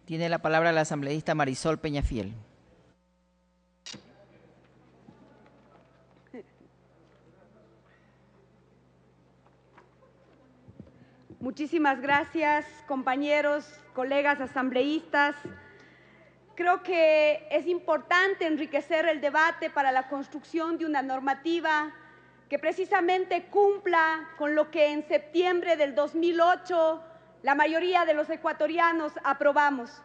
Tiene la palabra la asambleísta Marisol Peñafiel. Muchísimas gracias, compañeros, colegas asambleístas. Creo que es importante enriquecer el debate para la construcción de una normativa que precisamente cumpla con lo que en septiembre del 2008 la mayoría de los ecuatorianos aprobamos.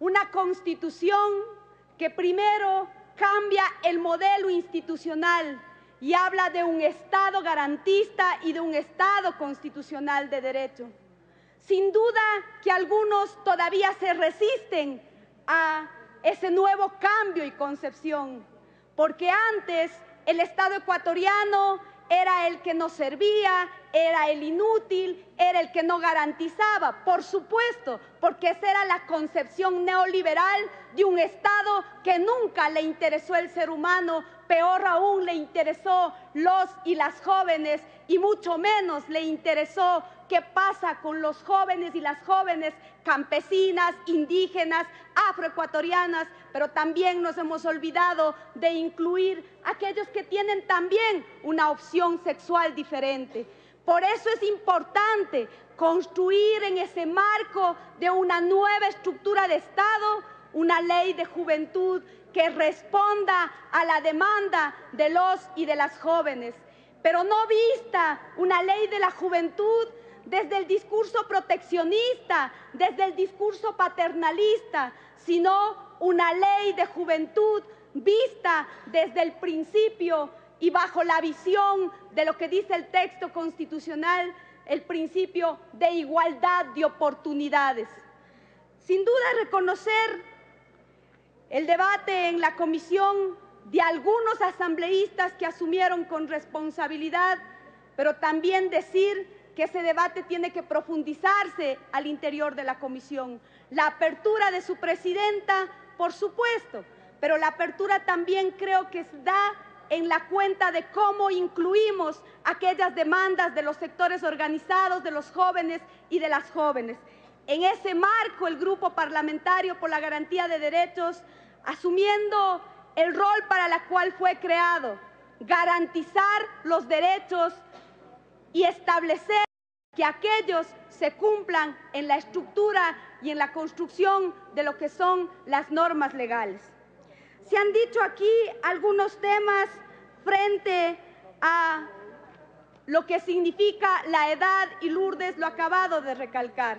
Una constitución que primero cambia el modelo institucional y habla de un Estado garantista y de un Estado constitucional de derecho. Sin duda que algunos todavía se resisten a ese nuevo cambio y concepción, porque antes el Estado ecuatoriano era el que nos servía, era el inútil, era el que no garantizaba, por supuesto, porque esa era la concepción neoliberal de un Estado que nunca le interesó el ser humano, peor aún le interesó los y las jóvenes y mucho menos le interesó qué pasa con los jóvenes y las jóvenes campesinas, indígenas, afroecuatorianas, pero también nos hemos olvidado de incluir a aquellos que tienen también una opción sexual diferente. Por eso es importante construir en ese marco de una nueva estructura de Estado una ley de juventud que responda a la demanda de los y de las jóvenes, pero no vista una ley de la juventud desde el discurso proteccionista, desde el discurso paternalista, sino una ley de juventud vista desde el principio y bajo la visión de lo que dice el texto constitucional, el principio de igualdad de oportunidades. Sin duda, reconocer el debate en la comisión de algunos asambleístas que asumieron con responsabilidad, pero también decir que ese debate tiene que profundizarse al interior de la comisión. La apertura de su presidenta, por supuesto, pero la apertura también creo que da en la cuenta de cómo incluimos aquellas demandas de los sectores organizados, de los jóvenes y de las jóvenes. En ese marco, el Grupo Parlamentario por la Garantía de Derechos, asumiendo el rol para el cual fue creado, garantizar los derechos y establecer que aquellos se cumplan en la estructura y en la construcción de lo que son las normas legales. Se han dicho aquí algunos temas frente a lo que significa la edad y Lourdes lo ha acabado de recalcar.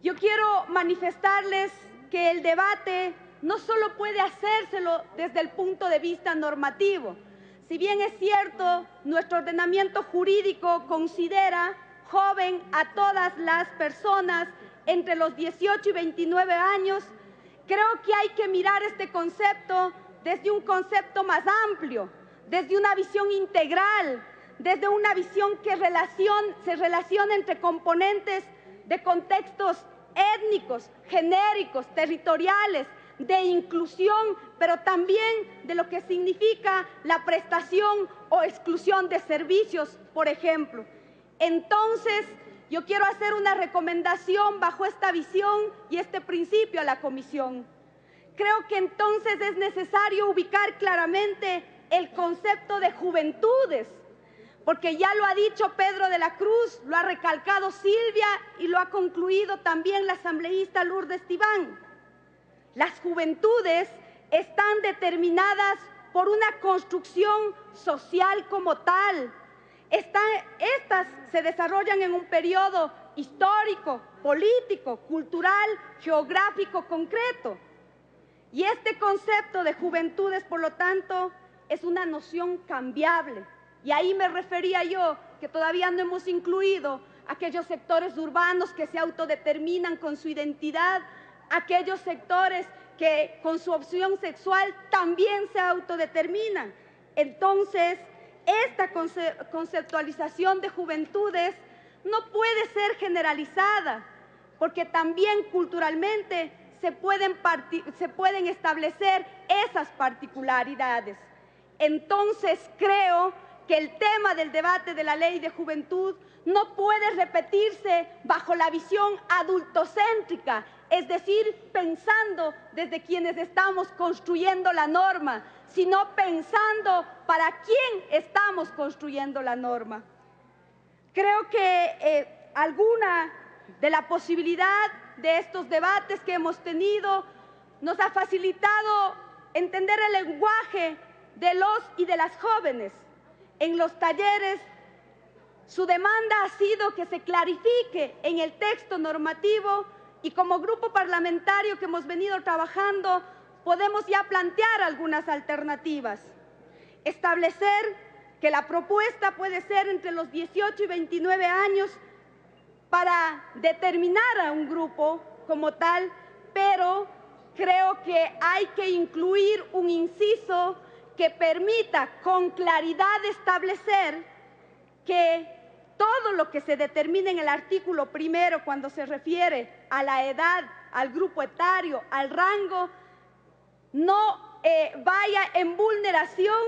Yo quiero manifestarles que el debate no solo puede hacérselo desde el punto de vista normativo. Si bien es cierto, nuestro ordenamiento jurídico considera joven a todas las personas entre los 18 y 29 años, creo que hay que mirar este concepto desde un concepto más amplio, desde una visión integral, desde una visión que se relaciona entre componentes de contextos étnicos, genéricos, territoriales, de inclusión, pero también de lo que significa la prestación o exclusión de servicios, por ejemplo. Entonces, yo quiero hacer una recomendación bajo esta visión y este principio a la comisión. Creo que entonces es necesario ubicar claramente el concepto de juventudes, porque ya lo ha dicho Pedro de la Cruz, lo ha recalcado Silvia y lo ha concluido también la asambleísta Lourdes Tibán. Las juventudes están determinadas por una construcción social como tal. Estas se desarrollan en un periodo histórico, político, cultural, geográfico concreto. Y este concepto de juventudes, por lo tanto, es una noción cambiable. Y ahí me refería yo, que todavía no hemos incluido aquellos sectores urbanos que se autodeterminan con su identidad, aquellos sectores que con su opción sexual también se autodeterminan. Entonces, esta conceptualización de juventudes no puede ser generalizada, porque también culturalmente se pueden establecer esas particularidades. Entonces, creo que el tema del debate de la ley de juventud no puede repetirse bajo la visión adultocéntrica, es decir, pensando desde quienes estamos construyendo la norma, sino pensando para quién estamos construyendo la norma. Creo que alguna de la posibilidad de estos debates que hemos tenido nos ha facilitado entender el lenguaje de los y de las jóvenes. En los talleres, su demanda ha sido que se clarifique en el texto normativo y como grupo parlamentario que hemos venido trabajando, podemos ya plantear algunas alternativas. Establecer que la propuesta puede ser entre los 18 y 29 años para determinar a un grupo como tal, pero creo que hay que incluir un inciso que permita con claridad establecer que todo lo que se determina en el artículo primero cuando se refiere a la edad, al grupo etario, al rango, no vaya en vulneración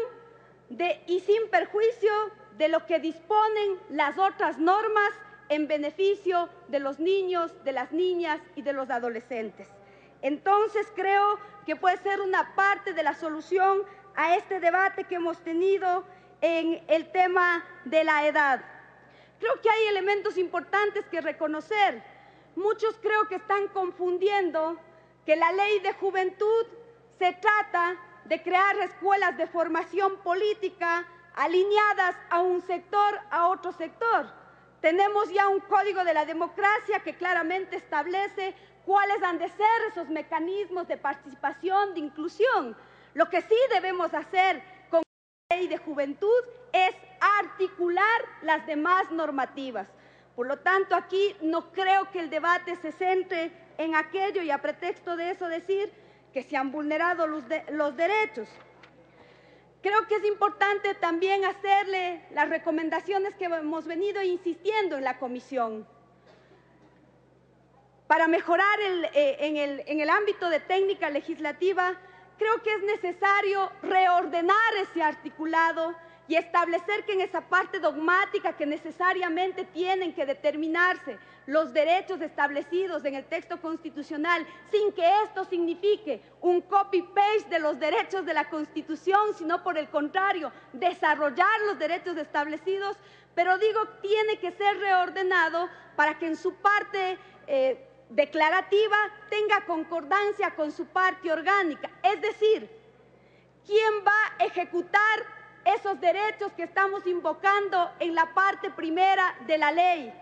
y sin perjuicio de lo que disponen las otras normas en beneficio de los niños, de las niñas y de los adolescentes. Entonces creo que puede ser una parte de la solución a este debate que hemos tenido en el tema de la edad. Creo que hay elementos importantes que reconocer. Muchos creo que están confundiendo que la ley de juventud se trata de crear escuelas de formación política alineadas a un sector, a otro sector. Tenemos ya un código de la democracia que claramente establece cuáles han de ser esos mecanismos de participación, de inclusión. Lo que sí debemos hacer con la ley de juventud es articular las demás normativas. Por lo tanto, aquí no creo que el debate se centre en aquello y a pretexto de eso decir que se han vulnerado los derechos. Creo que es importante también hacerle las recomendaciones que hemos venido insistiendo en la comisión. Para mejorar en el ámbito de técnica legislativa, creo que es necesario reordenar ese articulado y establecer que en esa parte dogmática que necesariamente tienen que determinarse los derechos establecidos en el texto constitucional, sin que esto signifique un copy-paste de los derechos de la Constitución, sino por el contrario, desarrollar los derechos establecidos, pero digo, tiene que ser reordenado para que en su parte declarativa tenga concordancia con su parte orgánica. Es decir, ¿quién va a ejecutar esos derechos que estamos invocando en la parte primera de la ley?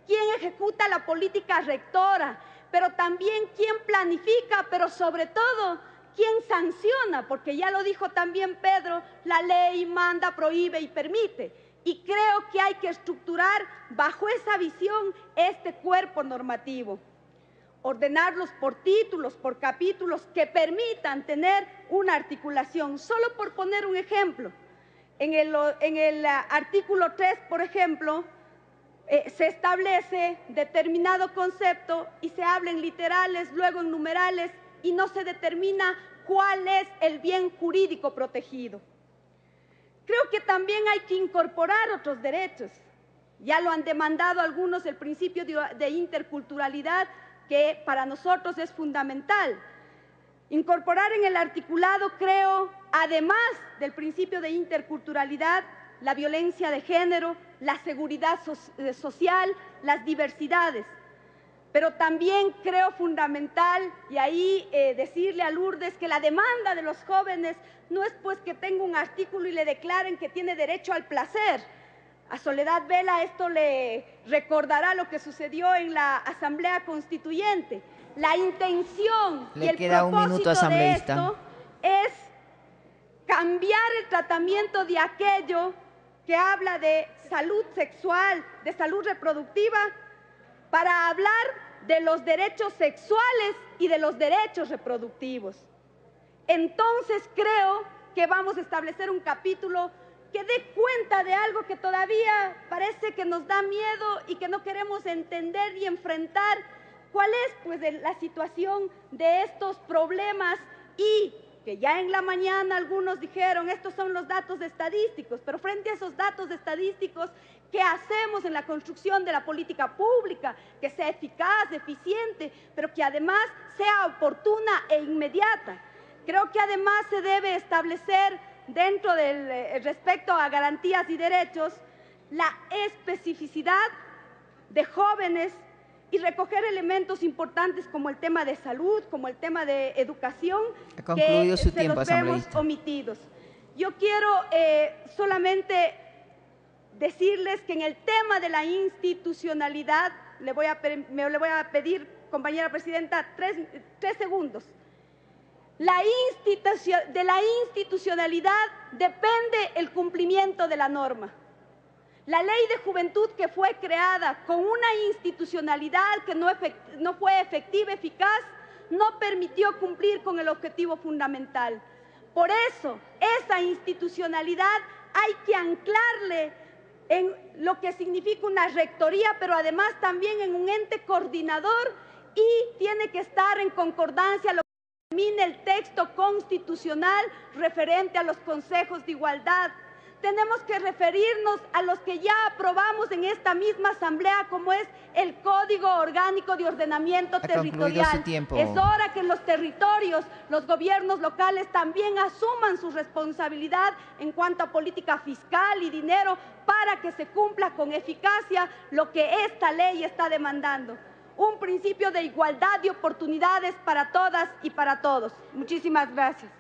¿Quién ejecuta la política rectora? Pero también quién planifica, pero sobre todo, quién sanciona, porque ya lo dijo también Pedro, la ley manda, prohíbe y permite. Y creo que hay que estructurar bajo esa visión este cuerpo normativo. Ordenarlos por títulos, por capítulos que permitan tener una articulación. Solo por poner un ejemplo, en el artículo 3, por ejemplo, se establece determinado concepto y se habla en literales, luego en numerales y no se determina cuál es el bien jurídico protegido. Creo que también hay que incorporar otros derechos. Ya lo han demandado algunos, el principio de interculturalidad, que para nosotros es fundamental. Incorporar en el articulado, creo, además del principio de interculturalidad, la violencia de género, la seguridad social, las diversidades. Pero también creo fundamental, y ahí decirle a Lourdes que la demanda de los jóvenes no es pues que tenga un artículo y le declaren que tiene derecho al placer. A Soledad Vela esto le recordará lo que sucedió en la Asamblea Constituyente. La intención y el propósito de esto es cambiar el tratamiento de aquello que habla de salud sexual, de salud reproductiva, para hablar de los derechos sexuales y de los derechos reproductivos. Entonces creo que vamos a establecer un capítulo que dé cuenta de algo que todavía parece que nos da miedo y que no queremos entender y enfrentar. ¿Cuál es pues la situación de estos problemas y que ya en la mañana algunos dijeron, estos son los datos estadísticos, pero frente a esos datos estadísticos, ¿qué hacemos en la construcción de la política pública? Que sea eficaz, eficiente, pero que además sea oportuna e inmediata. Creo que además se debe establecer dentro del respecto a garantías y derechos la especificidad de jóvenes y recoger elementos importantes como el tema de salud, como el tema de educación, Ha concluido que su se tiempo, los vemos asambleísta. omitidos. Yo quiero solamente decirles que en el tema de la institucionalidad, le voy a pedir, compañera presidenta, tres segundos. De la institucionalidad depende el cumplimiento de la norma. La ley de juventud que fue creada con una institucionalidad que no fue efectiva, eficaz, no permitió cumplir con el objetivo fundamental. Por eso, esa institucionalidad hay que anclarle en lo que significa una rectoría, pero además también en un ente coordinador, y tiene que estar en concordancia lo que determina el texto constitucional referente a los consejos de igualdad. Tenemos que referirnos a los que ya aprobamos en esta misma asamblea, como es el Código Orgánico de Ordenamiento Territorial. Es hora que en los territorios, los gobiernos locales también asuman su responsabilidad en cuanto a política fiscal y dinero para que se cumpla con eficacia lo que esta ley está demandando. Un principio de igualdad de oportunidades para todas y para todos. Muchísimas gracias.